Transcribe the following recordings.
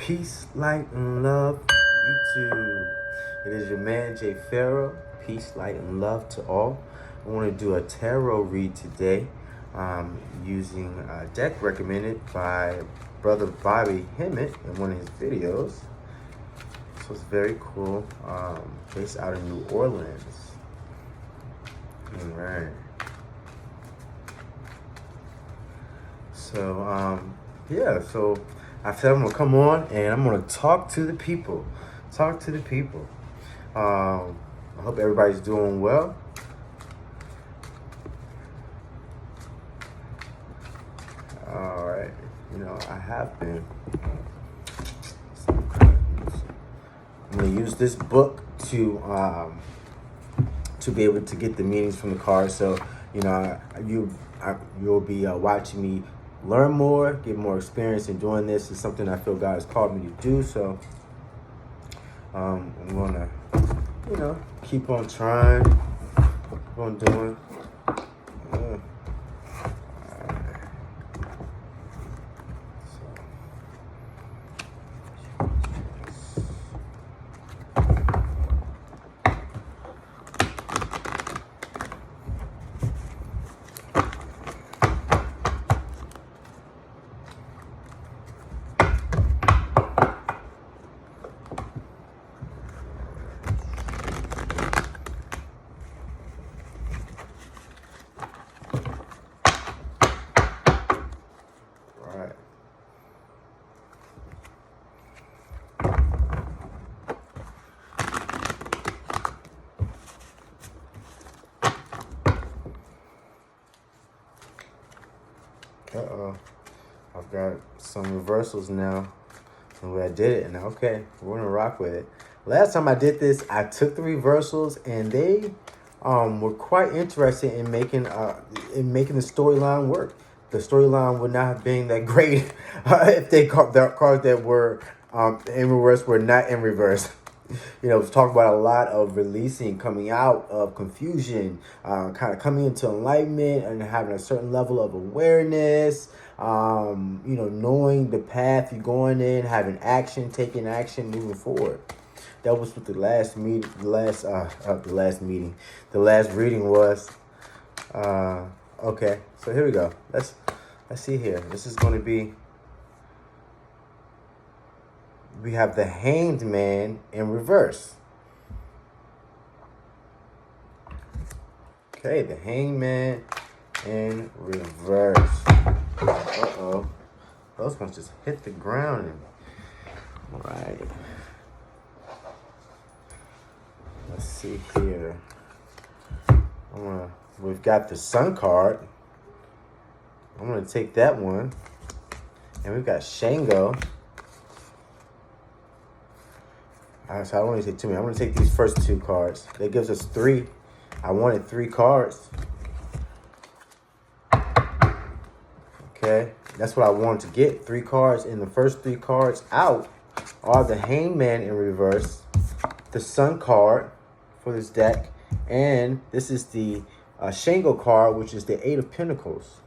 Peace, light, and love, YouTube. It is your man, J-Pharaoh. Peace, light, and love to all. I want to do a tarot read today using a deck recommended by Brother Bobby Hemmett in one of his videos. So it's very cool, based out of New Orleans. All right. So, yeah, so I said I'm gonna come on and I'm gonna talk to the people. Talk to the people. I hope everybody's doing well. All right, I have been. I'm gonna use this book to be able to get the meanings from the cards. So, you'll be watching me learn more, get more experience in doing this. It's something I feel God has called me to do. So I'm gonna, keep on trying, keep on doing. Uh-oh. I've got some reversals now. The way I did it, and okay, we're gonna rock with it. Last time I did this, I took the reversals, and they were quite interested in making the storyline work. The storyline would not have been that great if the cards that were in reverse were not in reverse. It's talking about a lot of releasing, coming out of confusion, kind of coming into enlightenment and having a certain level of awareness, knowing the path you're going in, having action, taking action, moving forward. That was what the last reading was. Okay, so here we go. Let's see here. This is going to be, we have the Hanged Man in reverse. Okay, the Hanged Man in reverse. Uh-oh. Those ones just hit the ground. All right. Let's see here. We've got the Sun card. I'm going to take that one. And we've got Shango. So I don't want to take too many. I'm going to take these first two cards. That gives us 3. I wanted 3 cards. Okay. That's what I wanted to get. 3 cards. And the first 3 cards out are the Hangman in reverse, the Sun card for this deck, and this is the Shango card, which is the 8 of Pentacles.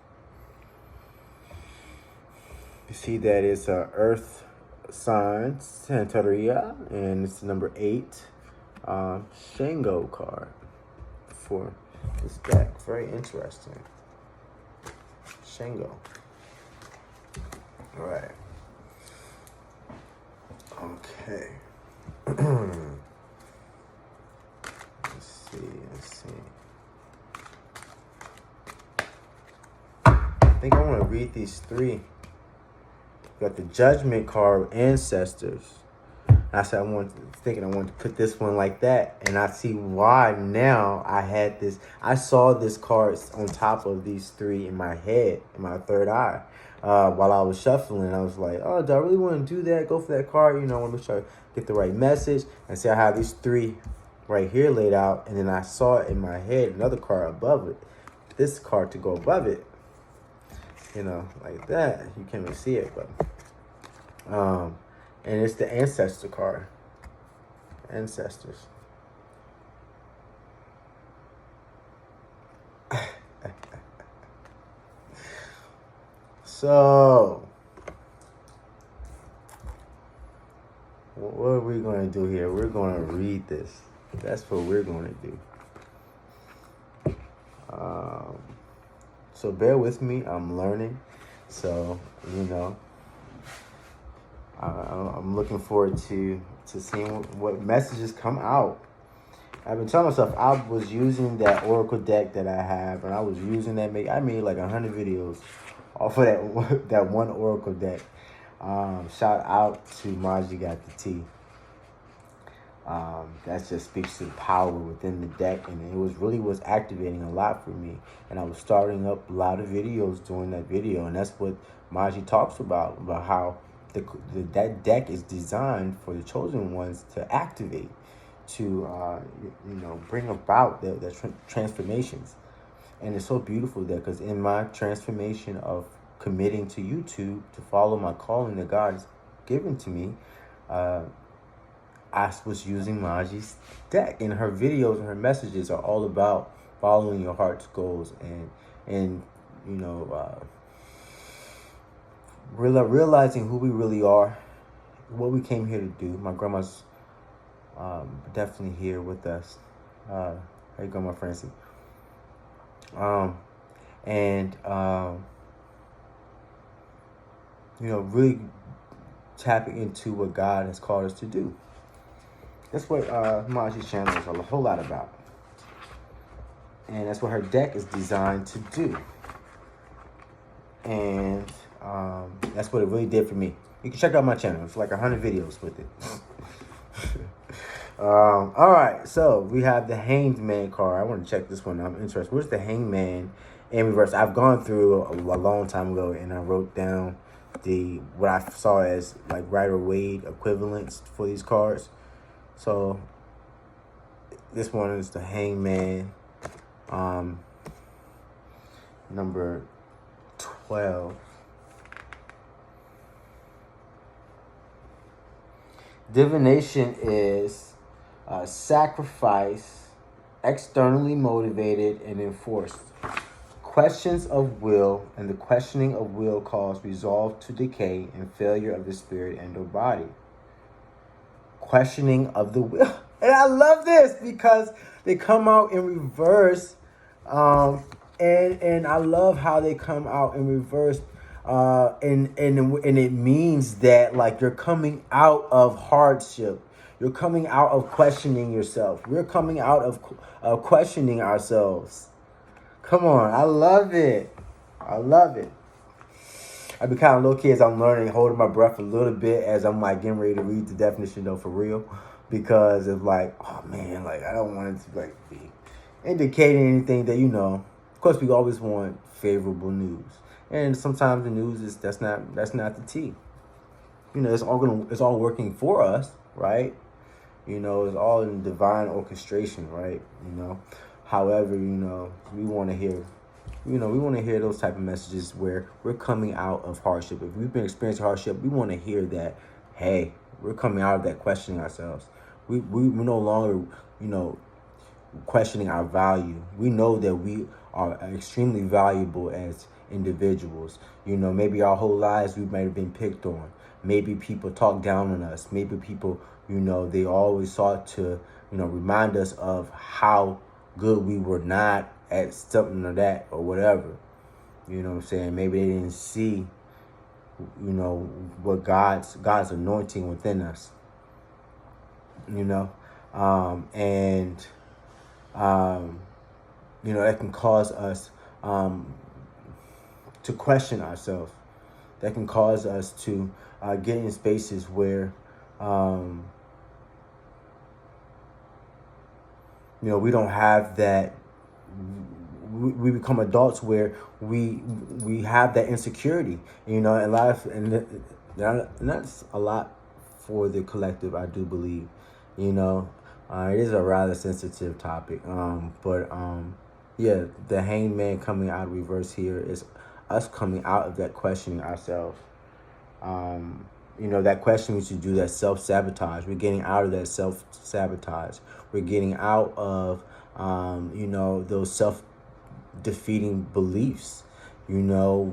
You see that it's Earth sign, Santeria, and it's number 8 Shango card for this deck. Very interesting. Shango. All right. Okay. Let's see. I think I want to read these 3. Got the Judgment card, Ancestors. I said I wanted to put this one like that, and I see why now. I saw this card on top of these 3 in my head, in my third eye, while I was shuffling. I was like, oh, do I really want to do that? Go for that card, I want to make sure I get the right message. And see, I have these 3 right here laid out, and then I saw it in my head, another card above it, this card to go above it. Like that. You can't even see it, but and it's the Ancestor card. Ancestors. So what are we going to do here? We're going to read this. That's what we're going to do. So bear with me. I'm learning. So, I'm looking forward to seeing what messages come out. I've been telling myself I was using that Oracle deck that I have, and I was using that. I made like 100 videos off of that one Oracle deck. Shout out to Margie Got the Tea. That just speaks to the power within the deck, and it was activating a lot for me. And I was starting up a lot of videos during that video, and that's what Margie talks about how that deck is designed for the chosen ones to activate, to bring about the transformations. And it's so beautiful there, because in my transformation of committing to YouTube to follow my calling that God's given to me, I was using Margie's deck, and her videos and her messages are all about following your heart's goals and realizing who we really are, what we came here to do. My grandma's definitely here with us. Hey, Grandma Francie. Really tapping into what God has called us to do. That's what Margie's channel is a whole lot about. And that's what her deck is designed to do. And that's what it really did for me. You can check out my channel. It's like 100 videos with it. All right, so we have the Hanged Man card. I want to check this one. I'm interested. Where's the Hanged Man in reverse? I've gone through a long time ago, and I wrote down what I saw as like Rider-Waite equivalents for these cards. So this one is the Hanged Man, number 12. Divination is sacrifice, externally motivated and enforced. Questions of will and the questioning of will cause resolve to decay and failure of the spirit and or body. Questioning of the will. And I love this because they come out in reverse. And I love how they come out in reverse. And it means that like you're coming out of hardship. You're coming out of questioning yourself. We're coming out of questioning ourselves. Come on. I love it. I love it. I've been kind of low-key as I'm learning, holding my breath a little bit as I'm like getting ready to read the definition though for real. Because of like, oh man, like I don't want it to like be indicating anything that, of course we always want favorable news. And sometimes the news is that's not the tea. It's all working for us, right? It's all in divine orchestration, right? However, we want to hear, those type of messages where we're coming out of hardship. If we've been experiencing hardship, we want to hear that, hey, we're coming out of that questioning ourselves. We're no longer, questioning our value. We know that we are extremely valuable as individuals. Maybe our whole lives we might have been picked on. Maybe people talk down on us. Maybe people, they always sought to, remind us of how good we were not at something or that or whatever. You know what I'm saying? Maybe they didn't see, what God's anointing within us. That can cause us to question ourselves. That can cause us to get in spaces where, we don't have that. We become adults where we have that insecurity, and that's a lot for the collective. I do believe, it is a rather sensitive topic. The Hanged Man coming out of reverse here is us coming out of that questioning ourselves. That question we should do, that self-sabotage. We're getting out of that self-sabotage. We're getting out of, those self-defeating beliefs. We know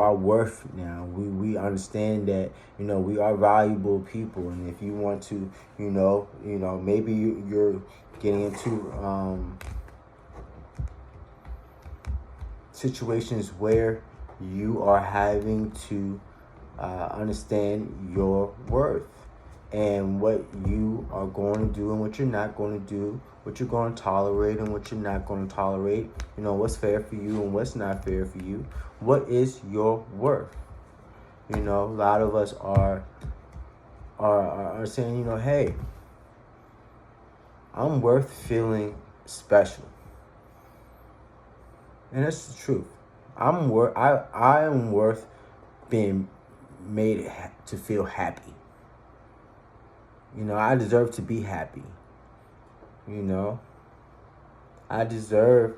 our worth now. We understand that we are valuable people, and if you want to maybe you're getting into situations where you are having to understand your worth and what you are going to do and what you're not going to do, what you're going to tolerate and what you're not going to tolerate, what's fair for you and what's not fair for you. What is your worth? A lot of us are saying, hey, I'm worth feeling special. And that's the truth. I am worth being made to feel happy. I deserve to be happy. I deserve,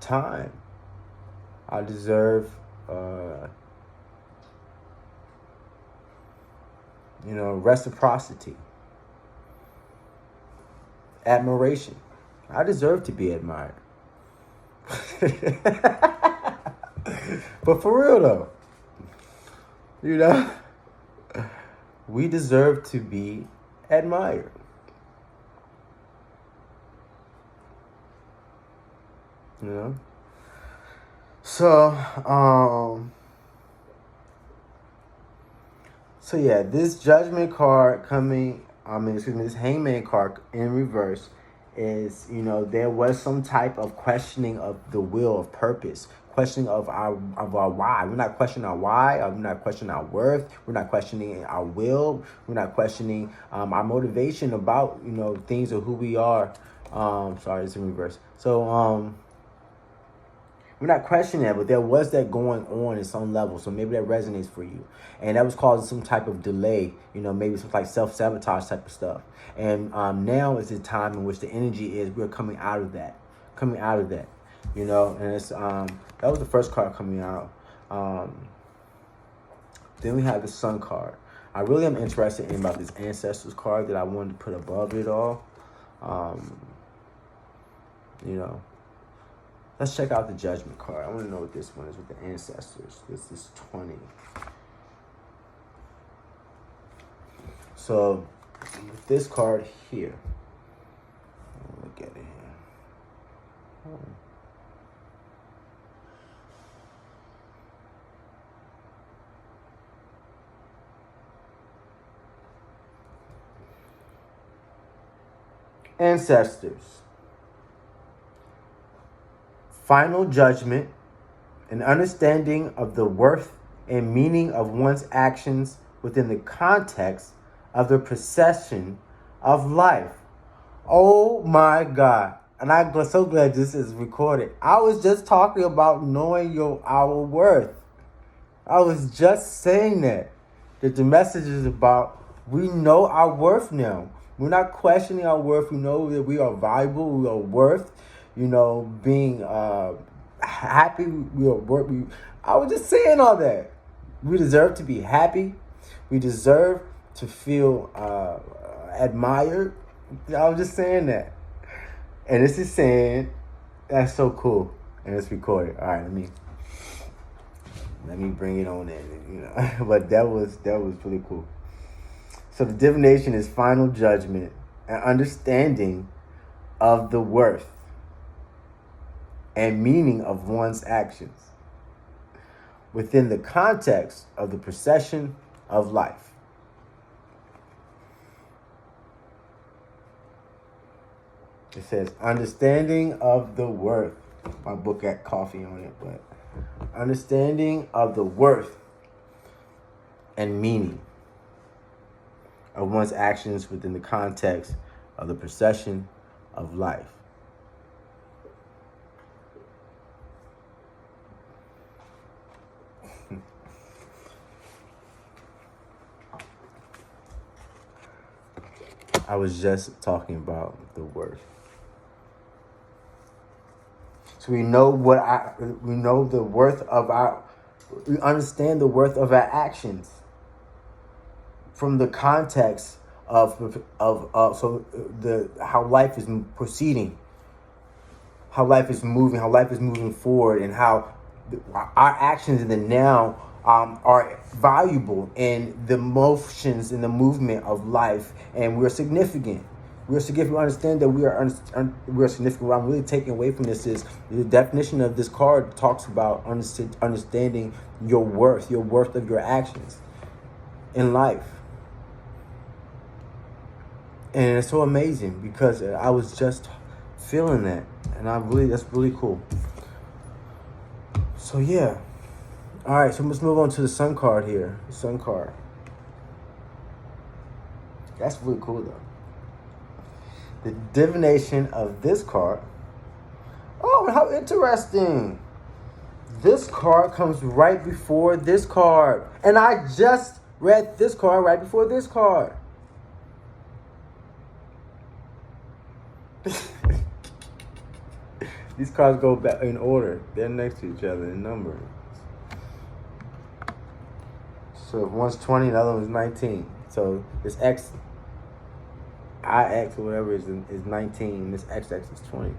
time. I deserve, reciprocity, admiration. I deserve to be admired. But for real though, we deserve to be admired. So yeah, this judgment card this hangman card in reverse is, there was some type of questioning of the will of purpose, questioning of our why. We're not questioning our why. We're not questioning our worth. We're not questioning our will. We're not questioning our motivation about, things of who we are. Sorry, it's in reverse. So, we're not questioning that, but there was that going on in some level. So maybe that resonates for you. And that was causing some type of delay, maybe some like self-sabotage type of stuff. And now is the time in which the energy is we're coming out of that. And it's that was the first card coming out. Then we have the Sun card. I really am interested in about this Ancestors card that I wanted to put above it all. Let's check out the Judgment card. I want to know what this one is with the Ancestors. This is 20. So, with this card here, look at it here. Ancestors. Final judgment, an understanding of the worth and meaning of one's actions within the context of the procession of life. Oh my God. And I'm so glad this is recorded. I was just talking about knowing our worth. I was just saying that the message is about we know our worth now. We're not questioning our worth. We know that we are valuable. We are worth. Being happy. I was just saying all that. We deserve to be happy. We deserve to feel admired. I was just saying that. And this is saying, that's so cool. And it's recorded. All right, let me bring it on in. But that was really cool. So the divination is final judgment and understanding of the worth and meaning of one's actions within the context of the procession of life. It says understanding of the worth. My book got coffee on it, but understanding of the worth and meaning of one's actions within the context of the procession of life. I was just talking about the worth. So we know the worth of we understand the worth of our actions from the context of how life is proceeding, how life is moving forward, and how our actions in the now are valuable in the motions in the movement of life, and we're significant. We're significant. We understand that we're significant. What I'm really taking away from this is the definition of this card talks about understanding your worth of your actions in life. And it's so amazing because I was just feeling that, and that's really cool. So yeah. All right, so let's move on to the Sun card here. The Sun card. That's really cool though. The divination of this card. Oh, how interesting. This card comes right before this card. And I just read this card right before this card. These cards go back in order. They're next to each other in number. So if one's 20, the other one's 19. So this X, IX or whatever is 19. This XX is 20.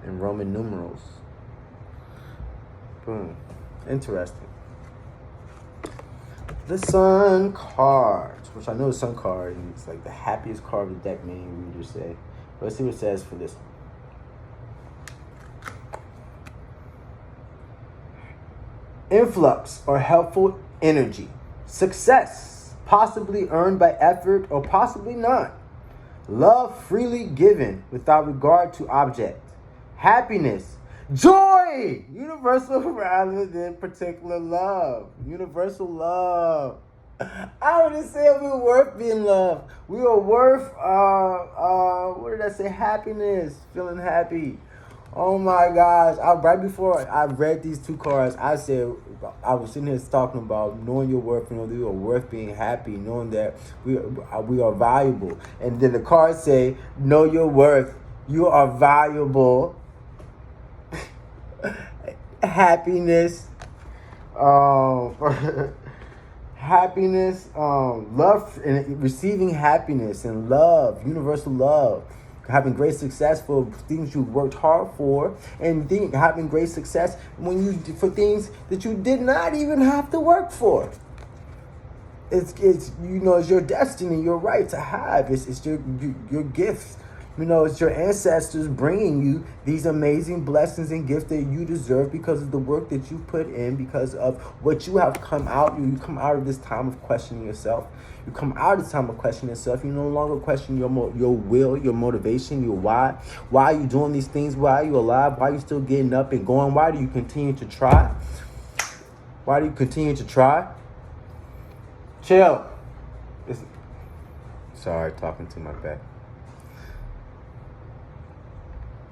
In Roman numerals. Boom. Interesting. The Sun card, which I know the Sun card is like the happiest card of the deck, many readers say. But let's see what it says for this one. Influx or helpful energy. Success, possibly earned by effort or possibly not. Love freely given without regard to object. Happiness, joy, universal rather than particular love. Universal love. I would say we're worth being loved. We are worth, what did I say? Happiness, feeling happy. Oh my gosh. Right before I read these two cards, I was sitting here talking about knowing your worth, that you are worth being happy, knowing that we are valuable. And then the cards say, know your worth, you are valuable. Happiness, happiness, love, and receiving happiness and love, universal love. Having great success for things you worked hard for, and having great success for things that you did not even have to work for. It's your destiny, your right to have. It's your gifts. It's your ancestors bringing you these amazing blessings and gifts that you deserve because of the work that you put in, because of what you have come out. You come out of this time of questioning yourself. You come out of the time of questioning yourself. You no longer question your will, your motivation, your why. Why are you doing these things? Why are you alive? Why are you still getting up and going? Why do you continue to try? Why do you continue to try? Chill. Sorry, talking to my back.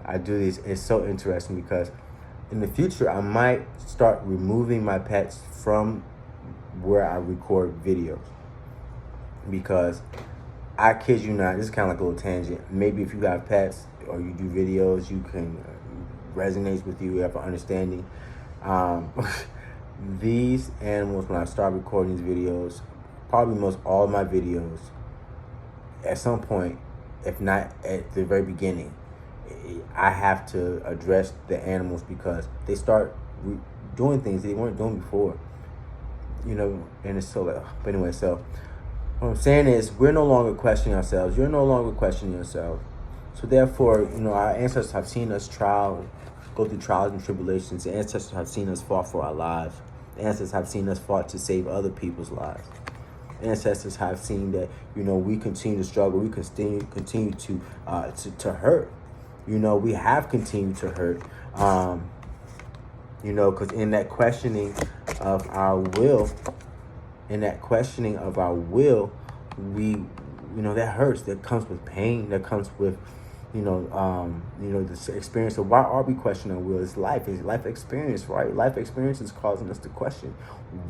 I do these. It's so interesting because in the future, I might start removing my pets from where I record videos. Because I kid you not, this is kind of like a little tangent. Maybe if you have pets or you do videos, you can resonates with you, you have an understanding. These animals, when I start recording these videos, probably most all of my videos, at some point, if not at the very beginning, I have to address the animals because they start doing things they weren't doing before. And it's so like, but anyway, so what I'm saying is we're no longer questioning ourselves. You're no longer questioning yourself. So therefore, our ancestors have seen us go through trials and tribulations. The ancestors have seen us fought for our lives. The ancestors have seen us fought to save other people's lives. The ancestors have seen that, we continue to struggle. We continue to hurt. We have continued to hurt. Because in that questioning of our will, we, that hurts. That comes with pain. That comes with, this experience of why are we questioning our will? It's life experience, right? Life experience is causing us to question,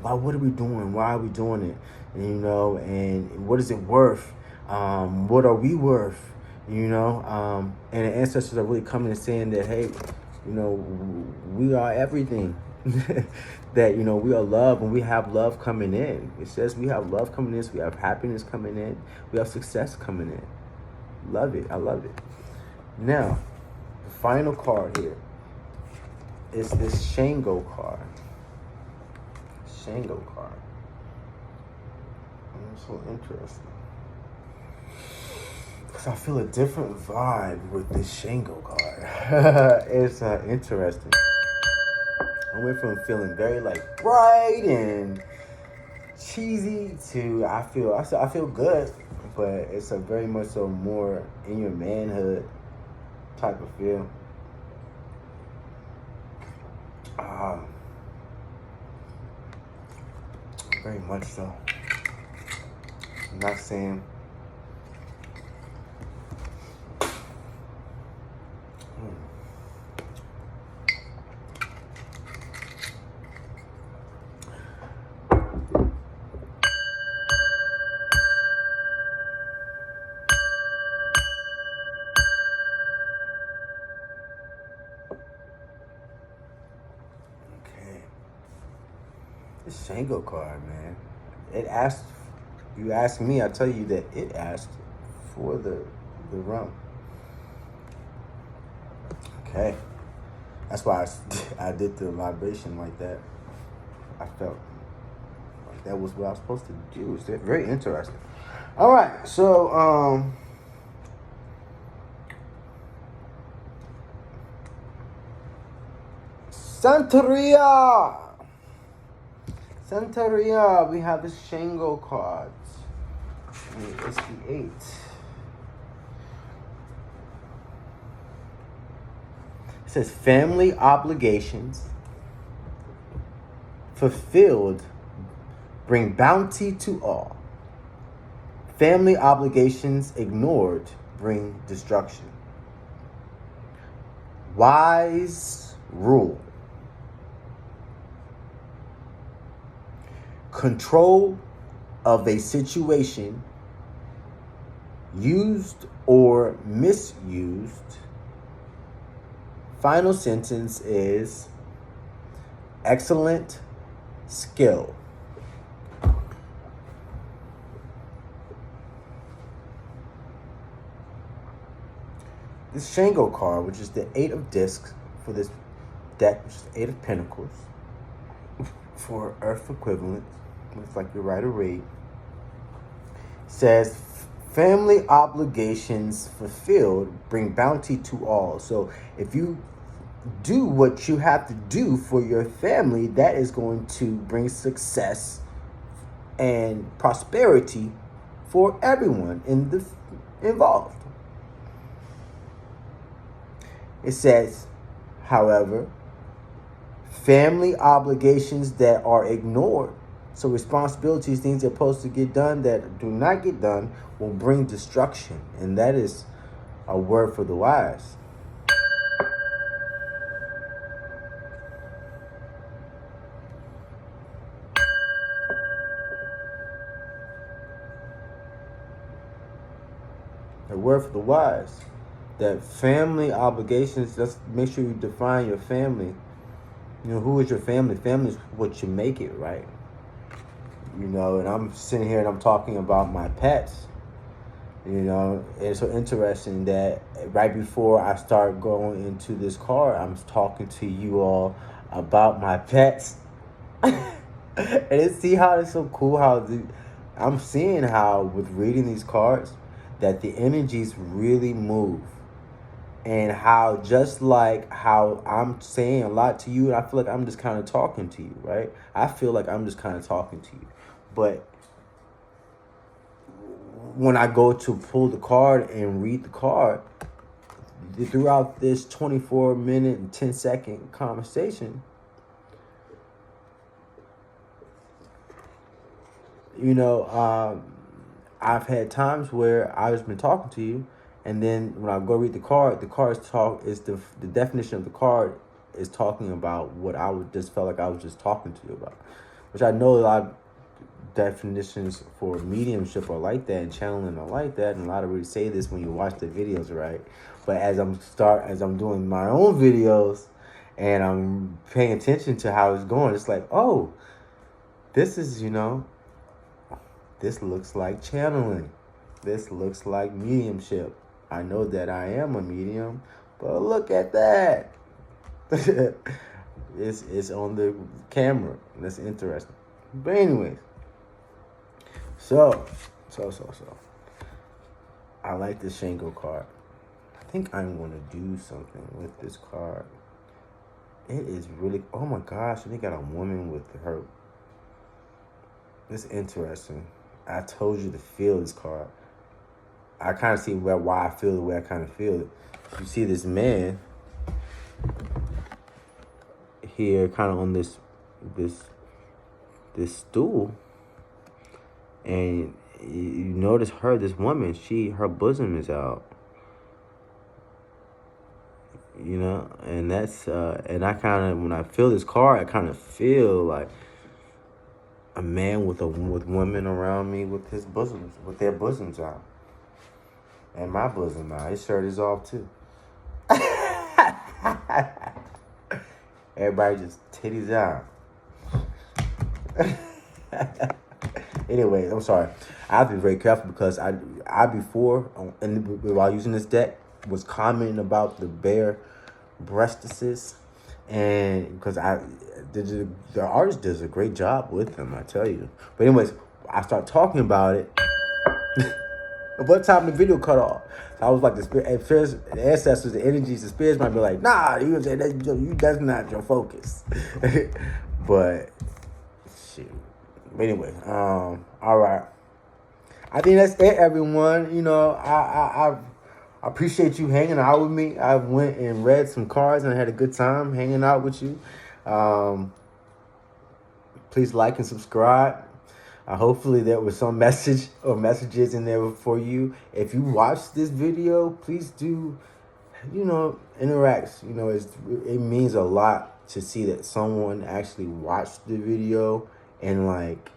what are we doing? Why are we doing it? And what is it worth? What are we worth? And the ancestors are really coming and saying that, hey, we are everything. That, we are love, and we have love coming in. It says we have love coming in, so we have happiness coming in, we have success coming in. Love it. I love it. Now, final card here is this Shango card. Shango card. It's so interesting. Because I feel a different vibe with this Shango card. It's interesting. I went from feeling very like bright and cheesy to I feel good, but it's a very much so more in your manhood type of feel. Very much so. I'm not saying this Shango card, man. It asked, you ask me, I tell you that it asked for the rum. Okay. That's why I did the vibration like that. I felt like that was what I was supposed to do. It's very interesting. All right, so Santeria, we have the Shango cards. It's the 8. It says family obligations fulfilled bring bounty to all. Family obligations ignored bring destruction. Wise rule. Control of a situation used or misused. Final sentence is excellent skill. This Shango card, which is the 8 of discs for this deck, which is 8 of pentacles, for earth equivalent, looks like you're right or read, says family obligations fulfilled bring bounty to all. So if you do what you have to do for your family, that is going to bring success and prosperity for everyone involved. It says, however, family obligations that are ignored, so responsibilities, things that are supposed to get done that do not get done, will bring destruction. And that is a word for the wise. A word for the wise. That family obligations, just make sure you define your family. You know, who is your family? Family is what you make it, right? You know, and I'm sitting here and I'm talking about my pets. You know, it's so interesting that right before I start going into this card, I'm talking to you all about my pets. And see how it's so cool how I'm seeing how with reading these cards that the energies really move. And how just like how I'm saying a lot to you, and I feel like I'm just kind of talking to you, right? I feel like I'm just kind of talking to you. But when I go to pull the card and read the card, throughout this 24-minute and 10-second conversation, you know, I've had times where I've just been talking to you, and then when I go read the card is the definition of the card is talking about what I would just felt like I was just talking to you about, which I know a lot of definitions for mediumship are like that and channeling are like that, and a lot of people say this when you watch the videos, right? But as I'm doing my own videos and I'm paying attention to how it's going, it's like, oh, this is, you know, this looks like channeling. This looks like mediumship. I know that I am a medium, But look at that. It's on the camera. That's interesting. But anyways, so. I like the Shango card. I think I'm gonna do something with this card. It is really, oh my gosh, they got a woman with her. It's interesting. I told you to feel this card. I kind of see why I feel the way I kind of feel it. You see this man here, kind of on this stool, and you notice this woman, her bosom is out. You know, and that's and I kind of, when I feel this card, I kind of feel like a man with women around me with their bosoms out, and my bosom out. His shirt is off too. Everybody just titties out. Anyways, I'm sorry. I have to be very careful because I before and while using this deck was commenting about the bare breastises, and because the artist does a great job with them, I tell you. But anyways, I start talking about it. What time the video cut off? So I was like, the ancestors, the energies, the spirits might be like, nah, that's not your focus. But shoot. But anyway, all right. I think that's it, everyone. You know, I appreciate you hanging out with me. I went and read some cards and I had a good time hanging out with you. Please like and subscribe. Hopefully there was some message or messages in there for you. If you watched this video, please do, interact. It means a lot to see that someone actually watched the video, and like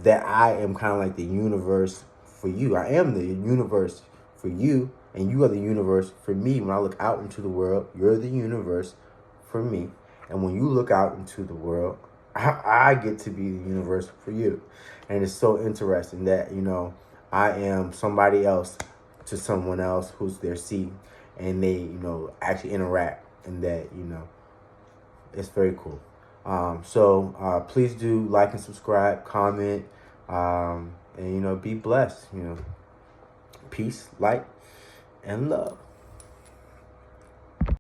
that I am kind of like the universe for you. I am the universe for you, and you are the universe for me. When I look out into the world, you're the universe for me. And when you look out into the world, I get to be the universe for you. And it's so interesting that, I am somebody else to someone else who's their seed, and they, actually interact, and that, it's very cool. So please do like and subscribe, comment, and, be blessed, peace, light, and love.